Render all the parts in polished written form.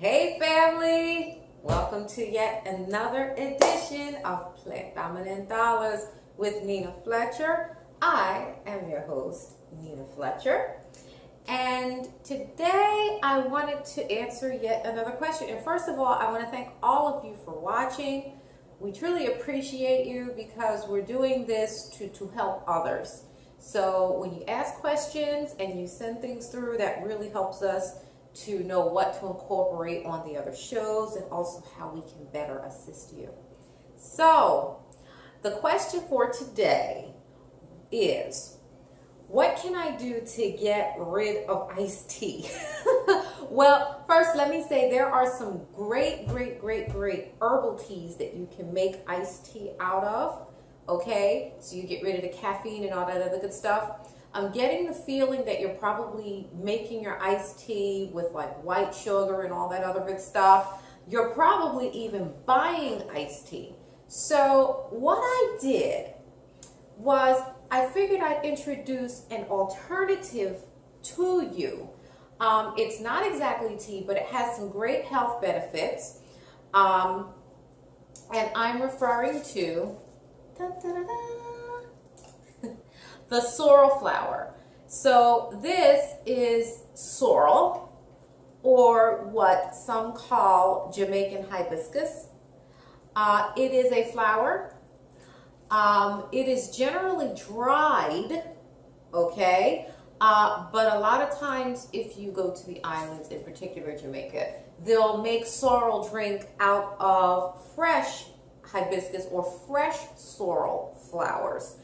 Hey family, welcome to yet another edition of Plant Dominant Dollars with Nina Fletcher. I am your host, Nina Fletcher, and today I wanted to answer yet another question. And first of all, I want to thank all of you for watching. We truly appreciate you because we're doing this to help others. So when you ask questions and you send things through, that really helps us to know what to incorporate on the other shows and also how we can better assist you. So the question for today is, what can I do to get rid of iced tea? Well, first let me say there are some great herbal teas that you can make iced tea out of. Okay, so you get rid of the caffeine and all that other good stuff. I'm getting the feeling that you're probably making your iced tea with like white sugar and all that other good stuff. You're probably even buying iced tea. So what I did was I figured I'd introduce an alternative to you. It's not exactly tea, but it has some great health benefits. And I'm referring to the Sorrell Flower. So this is sorrel, or what some call Jamaican hibiscus. It is a flower. It is generally dried, okay? But a lot of times if you go to the islands, in particular Jamaica, they'll make sorrel drink out of fresh hibiscus or fresh sorrel flowers.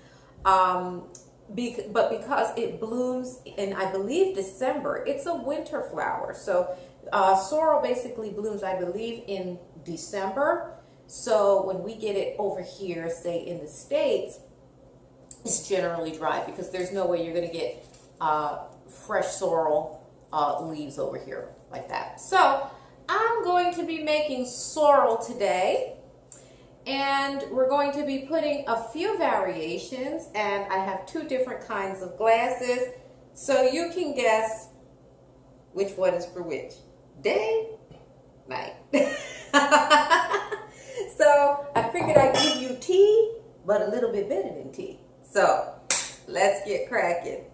But because it blooms in, I believe, December, it's a winter flower. So sorrel basically blooms, I believe, in December. So when we get it over here, say in the States, it's generally dry because there's no way you're going to get fresh sorrel leaves over here like that. So I'm going to be making sorrel today. And we're going to be putting a few variations, and I have two different kinds of glasses, so you can guess which one is for which. Day, night. So I figured I'd give you tea, but a little bit better than tea. So let's get cracking.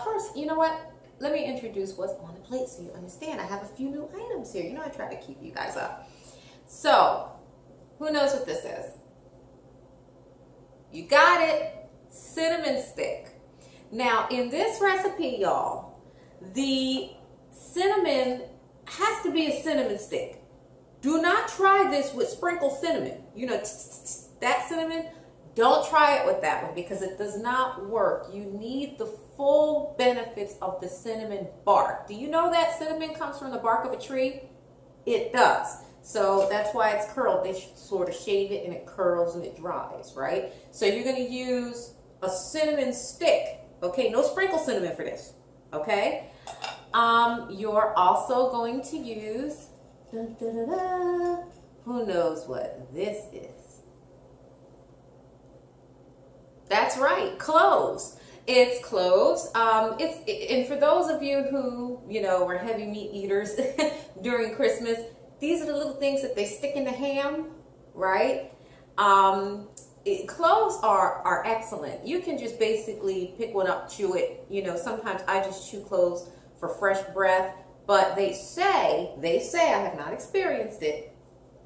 First, you know what? Let me introduce what's on the plate so you understand. I have a few new items here. You know I try to keep you guys up. So, who knows what this is? You got it. Cinnamon stick. Now, in this recipe, y'all, the cinnamon has to be a cinnamon stick. Do not try this with sprinkled cinnamon. You know, that cinnamon. Don't try it with that one because it does not work. You need the full benefits of the cinnamon bark. Do you know that cinnamon comes from the bark of a tree? It does. So that's why it's curled. They sort of shave it and it curls and it dries, right? So you're going to use a cinnamon stick. Okay, no sprinkled cinnamon for this. Okay. You're also going to use, who knows what this is? That's right, cloves. It's cloves. And for those of you who, you know, were heavy meat eaters during Christmas, these are the little things that they stick in the ham, right? Cloves are excellent. You can just basically pick one up, chew it. You know, sometimes I just chew cloves for fresh breath, but they say, I have not experienced it,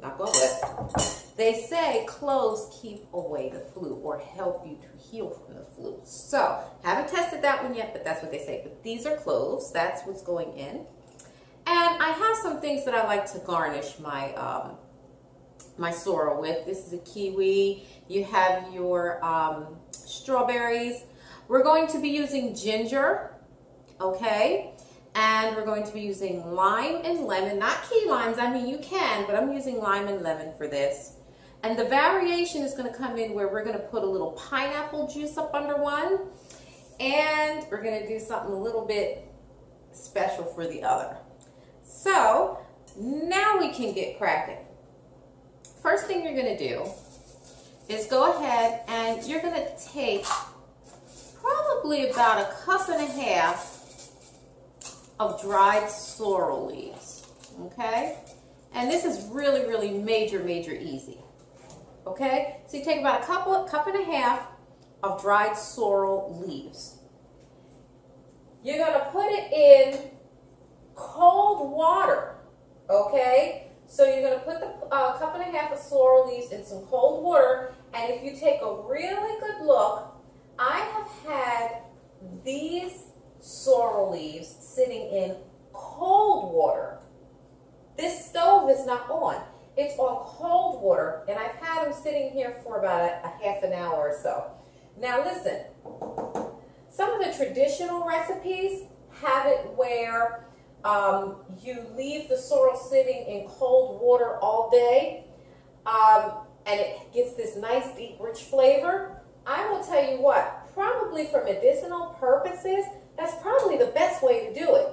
knock on wood. They say cloves keep away the flu or help you to heal from the flu. So, haven't tested that one yet, but that's what they say. But these are cloves. That's what's going in. And I have some things that I like to garnish my my sorrel with. This is a kiwi. You have your strawberries. We're going to be using ginger, okay? And we're going to be using lime and lemon. Not key limes. I mean, you can, but I'm using lime and lemon for this. And the variation is going to come in where we're going to put a little pineapple juice up under one. And we're going to do something a little bit special for the other. So Now we can get cracking. First thing you're going to do is go ahead and you're going to take probably about 1.5 cups of dried sorrel leaves, okay? And this is really, really major easy, okay? So you take about 1.5 cups of dried sorrel leaves. You're going to put it in cold water, okay? So you're going to put the 1.5 cups of sorrel leaves in some cold water, and if you take a really good look, I have had these sorrel leaves sitting in cold water. This stove is not on. It's on cold water, and I've had them sitting here for about a half an hour or so. Now listen, some of the traditional recipes have it where you leave the sorrel sitting in cold water all day, and it gets this nice deep rich flavor. I will tell you what, probably for medicinal purposes, that's probably the best way to do it.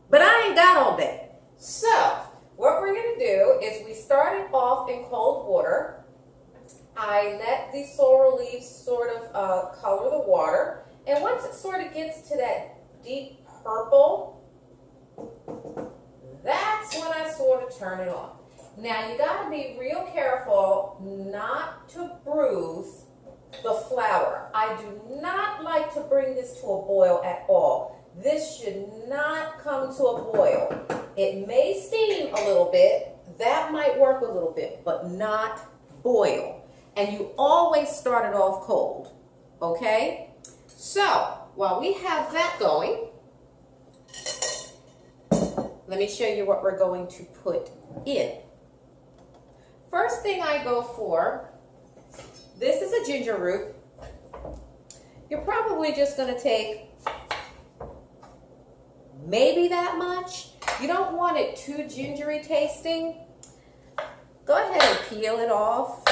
But I ain't got all day. So what we're going to do is we start it off in cold water. I let the sorrel leaves sort of color the water. And once it sort of gets to that deep purple, that's when I sort of turn it on. Now you got to be real careful not to bruise the flour. I do not like to bring this to a boil at all. This should not come to a boil. It may steam a little bit, that might work a little bit, but not boil. And you always start it off cold, okay? So while we have that going, let me show you what we're going to put in. First thing I go for, this is a ginger root. You're probably just going to take maybe that much. You don't want it too gingery tasting. Go ahead and peel it off.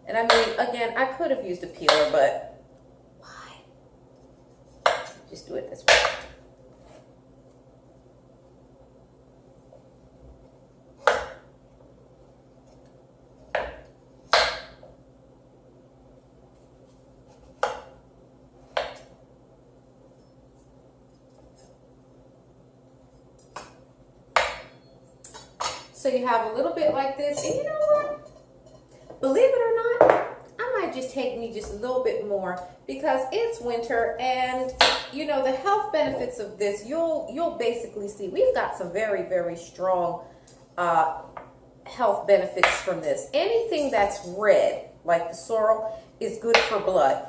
And I mean, again, I could have used a peeler, but why? Just do it this way. So you have a little bit like this, and you know what? Believe it or not, I might just take me just a little bit more because it's winter, and you know the health benefits of this. You'll basically see we've got some very strong health benefits from this. Anything that's red, like the sorrel, is good for blood,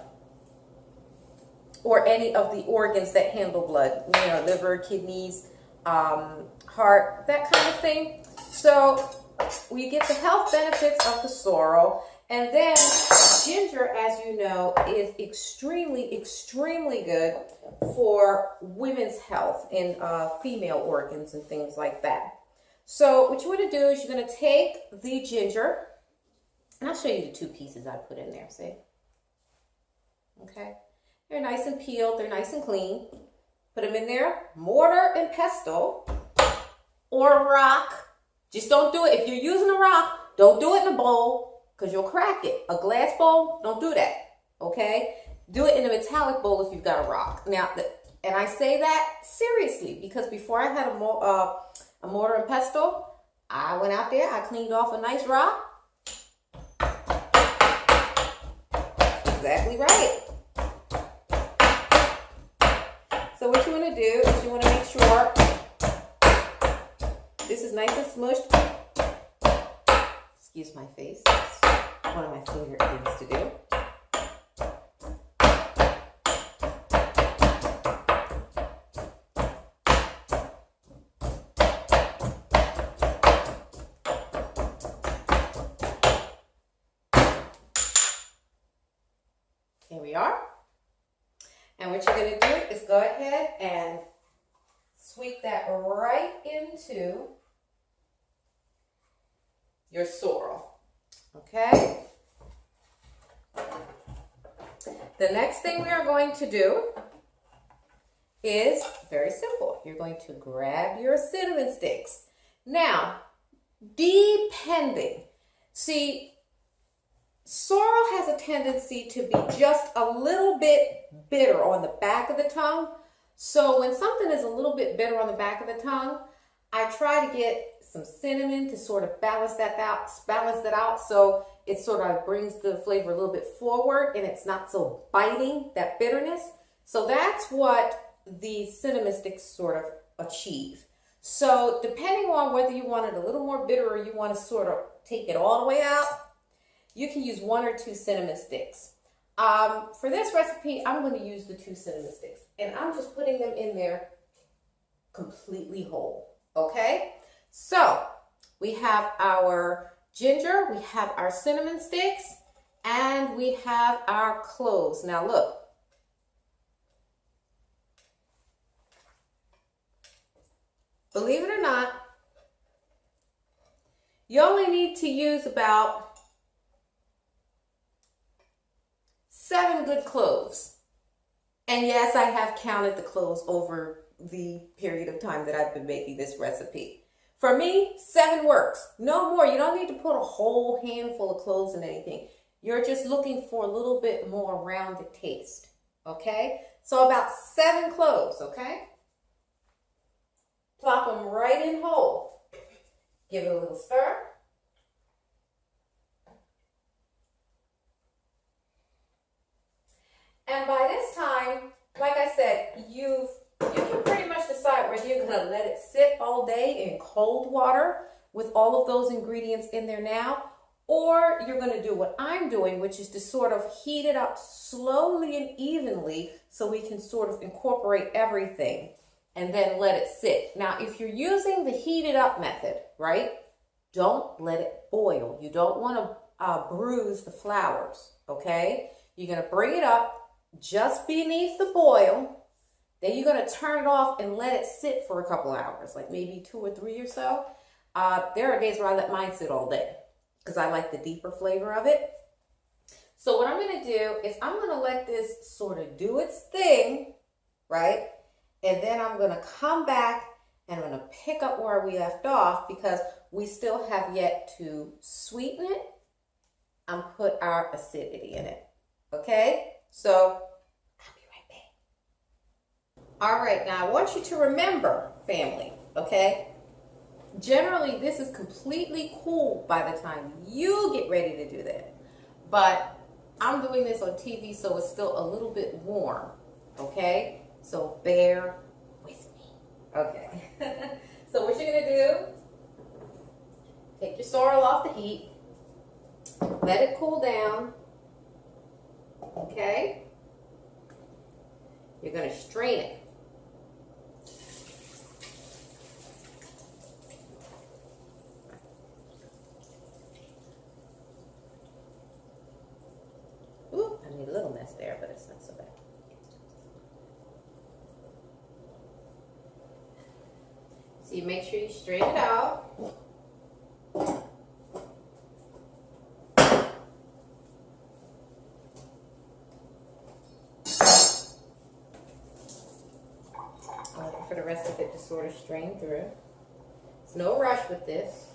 or any of the organs that handle blood. You know, liver, kidneys, heart, that kind of thing. So we get the health benefits of the sorrel, and then ginger, as you know, is extremely good for women's health in female organs and things like that. So what you want to do is you're going to take the ginger, and I'll show you the 2 pieces I put in there, see? Okay, they're nice and peeled, they're nice and clean. Put them in there, mortar and pestle, or rock. Just don't do it. If you're using a rock, don't do it in a bowl because you'll crack it. A glass bowl, don't do that, okay? Do it in a metallic bowl if you've got a rock. Now, and I say that seriously because before I had a mortar and pestle, I went out there, I cleaned off a nice rock. Exactly right. So what you want to do is you want to make sure this is nice and smushed. Excuse my face. It's one of my favorite things to do. Here we are. And what you're going to do is go ahead and sweep that right into your sorrel, okay? The next thing we are going to do is very simple. You're going to grab your cinnamon sticks. Now, depending, see, sorrel has a tendency to be just a little bit bitter on the back of the tongue. So when something is a little bit bitter on the back of the tongue, I try to get some cinnamon to sort of balance that out, so it sort of brings the flavor a little bit forward and it's not so biting, that bitterness. So that's what the cinnamon sticks sort of achieve. So depending on whether you want it a little more bitter or you want to sort of take it all the way out, you can use 1 or 2 cinnamon sticks. For this recipe, I'm going to use the 2 cinnamon sticks, and I'm just putting them in there completely whole. Okay, so we have our ginger, we have our cinnamon sticks, and we have our cloves. Now look, believe it or not, you only need to use about 7 good cloves. And yes, I have counted the cloves over the period of time that I've been making this recipe. For me, 7 works. No more. You don't need to put a whole handful of cloves in anything. You're just looking for a little bit more rounded taste. Okay? So about 7 cloves, okay? Plop them right in whole. Give it a little stir. And by this time, like I said, you can pretty much decide whether you're going to let it sit all day in cold water with all of those ingredients in there now, or you're going to do what I'm doing, which is to sort of heat it up slowly and evenly so we can sort of incorporate everything and then let it sit. Now, if you're using the heated up method, right, don't let it boil. You don't want to bruise the flowers, okay? You're going to bring it up just beneath the boil. Then you're going to turn it off and let it sit for a couple hours, like maybe 2 or 3 or so. There are days where I let mine sit all day because I like the deeper flavor of it. So what I'm going to do is I'm going to let this sort of do its thing, right? And then I'm going to come back and I'm going to pick up where we left off because we still have yet to sweeten it and put our acidity in it. Okay? So I'll be right back. All right, now I want you to remember, family, okay? Generally, this is completely cool by the time you get ready to do that. But I'm doing this on TV, so it's still a little bit warm, okay? So bear with me. Okay. So what you're going to do, take your sorrel off the heat, let it cool down, okay? You're going to strain it. Ooh, I made a little mess there, but it's not so bad. So you make sure you strain it out. For the rest of it to sort of strain through. There's no rush with this.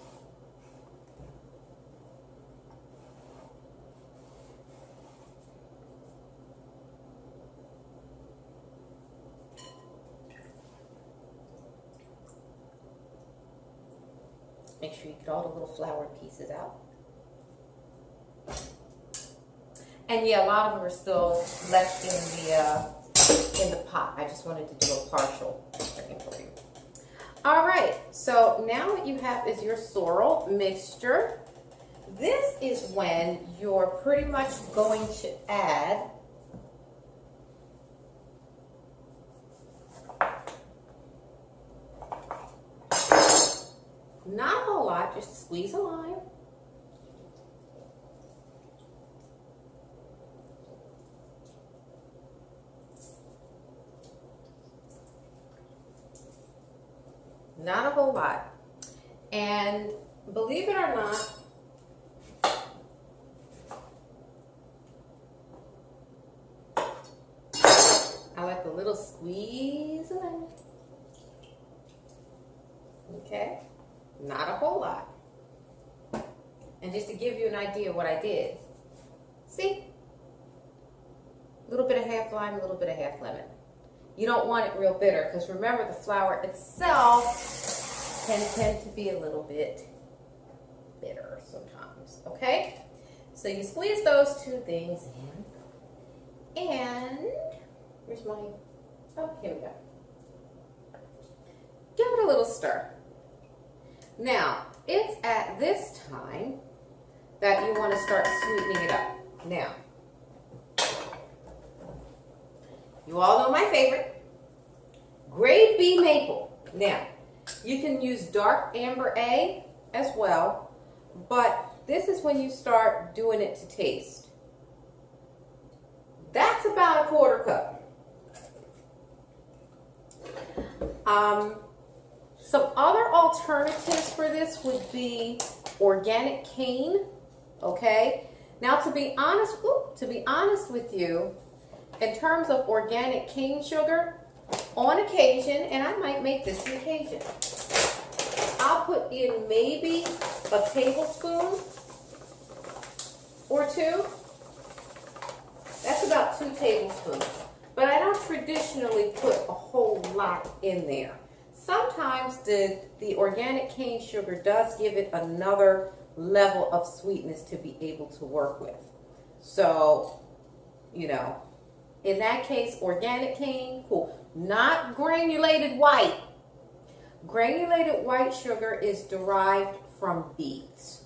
Make sure you get all the little flower pieces out. And yeah, a lot of them are still left in the pot. I just wanted to do a partial strain for you. All right, so now what you have is your sorrel mixture. This is when you're pretty much going to add not a whole lot, just squeeze a lime. Not a whole lot. And believe it or not, I like a little squeeze of lemon. Okay, not a whole lot. And just to give you an idea of what I did, see? A little bit of half lime, a little bit of half lemon. You don't want it real bitter because remember the flower itself can tend to be a little bit bitter sometimes, okay? So you squeeze those two things in. And where's my, oh, here we go. Give it a little stir. Now, it's at this time that you want to start sweetening it up. Now, you all know my favorite, grade B maple. Now, you can use dark amber A as well, but this is when you start doing it to taste. That's about a quarter cup. Some other alternatives for this would be organic cane, okay? Now to be honest with you, in terms of organic cane sugar, on occasion, and I might make this an occasion, I'll put in maybe a tablespoon or two. That's about 2 tablespoons. But I don't traditionally put a whole lot in there. Sometimes the organic cane sugar does give it another level of sweetness to be able to work with. So, you know, in that case, organic cane, cool. Not granulated white. Granulated white sugar is derived from beets.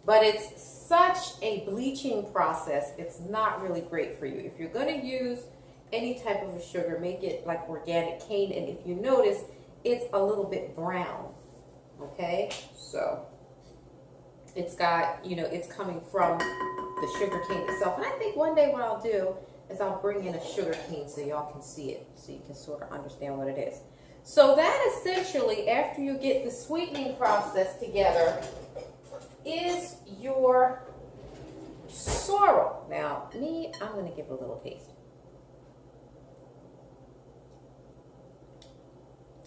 But it's such a bleaching process, it's not really great for you. If you're going to use any type of a sugar, make it like organic cane. And if you notice, it's a little bit brown, okay? So it's got, you know, it's coming from the sugar cane itself. And I think one day what I'll do is I'll bring in a sugar cane so y'all can see it, so you can sort of understand what it is. So that essentially, after you get the sweetening process together, is your sorrel. Now, I'm going to give a little taste.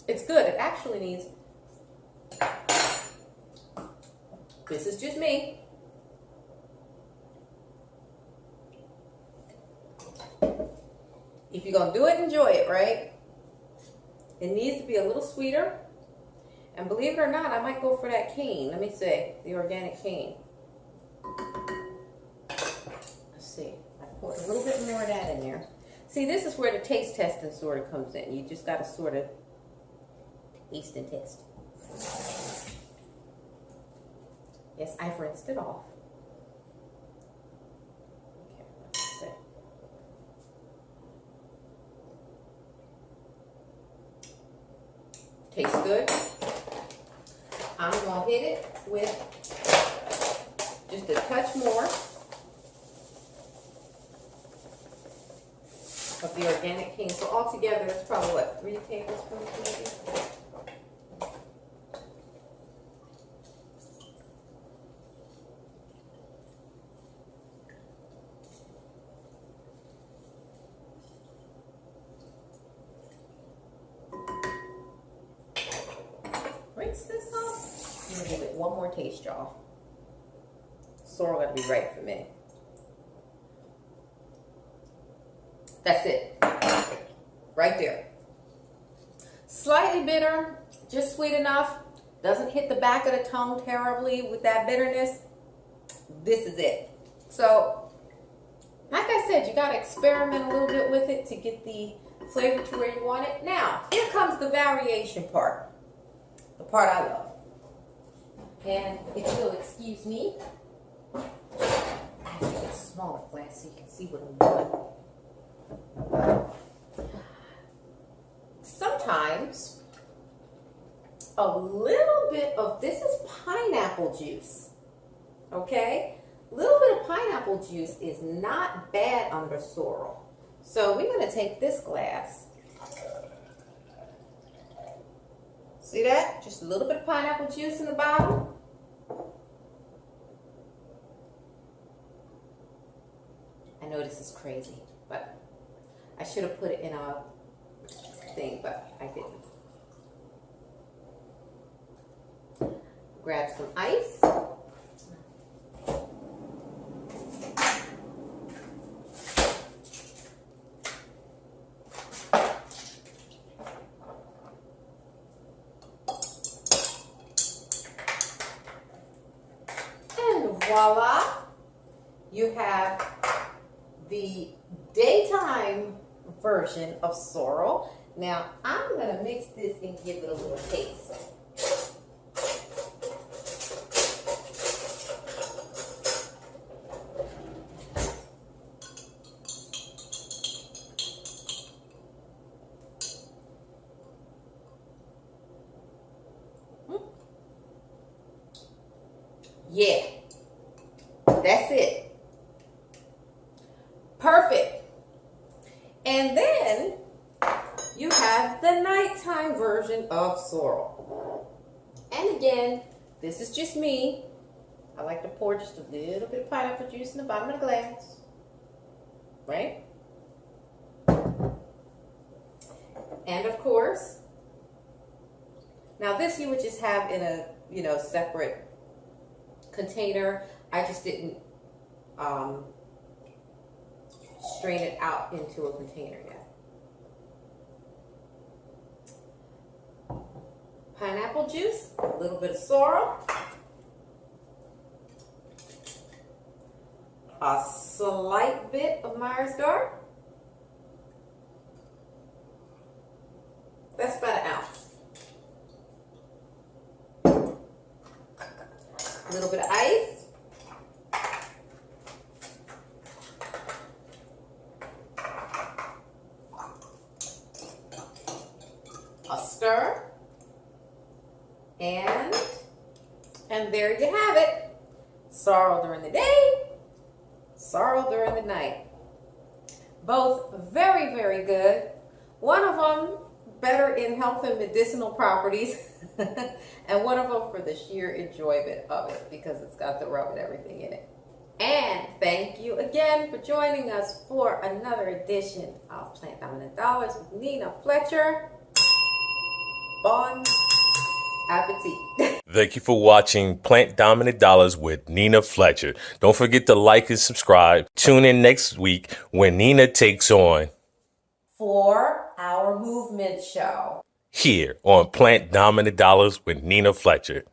It's good. It actually needs, this is just me. If you're going to do it, enjoy it, right? It needs to be a little sweeter. And believe it or not, I might go for that cane. Let me see, the organic cane. Let's see. I poured a little bit more of that in there. See, this is where the taste testing sort of comes in. You just got to sort of taste and test. Yes, I've rinsed it off. Okay, let's see. Tastes good. I'm going to hit it with just a touch more of the organic cane. So altogether, it's probably what, 3 tablespoons maybe? Rinse this off. I'm going to give it one more taste, y'all. Sorrel got to be right for me. That's it. Right there. Slightly bitter, just sweet enough. Doesn't hit the back of the tongue terribly with that bitterness. This is it. So, like I said, you got to experiment a little bit with it to get the flavor to where you want it. Now, here comes the variation part. The part I love. And if you'll excuse me, I have to get a smaller glass so you can see what I'm doing. Sometimes a little bit of, this is pineapple juice, okay? A little bit of pineapple juice is not bad under sorrel. So we're going to take this glass. See that? Just a little bit of pineapple juice in the bottom. I know this is crazy, but I should have put it in a thing, but I didn't. Grab some ice. And voila, you have the daytime version of sorrel. Now I'm going to mix this and give it a little taste. Yeah, that's it. Perfect. And then you have the nighttime version of sorrel. And again, this is just me. I like to pour just a little bit of pineapple juice in the bottom of the glass. Right? And of course, now this you would just have in a, separate container. I just didn't strain it out into a container yet. Pineapple juice, a little bit of sorrel, a slight bit of Myers Dark. That's about an ounce. A little bit of ice. A stir. And there you have it. Sorrel during the day, sorrel during the night. Both very, very good. One of them better in health and medicinal properties. And one of them for the sheer enjoyment of it because it's got the rub and everything in it. And thank you again for joining us for another edition of Plant Dominant Dollars with Nina Fletcher. Bon appetit. Thank you for watching Plant Dominant Dollars with Nina Fletcher. Don't forget to like and subscribe. Tune in next week when Nina takes on for our movement show here on Plant Dominant Dollars with Nina Fletcher.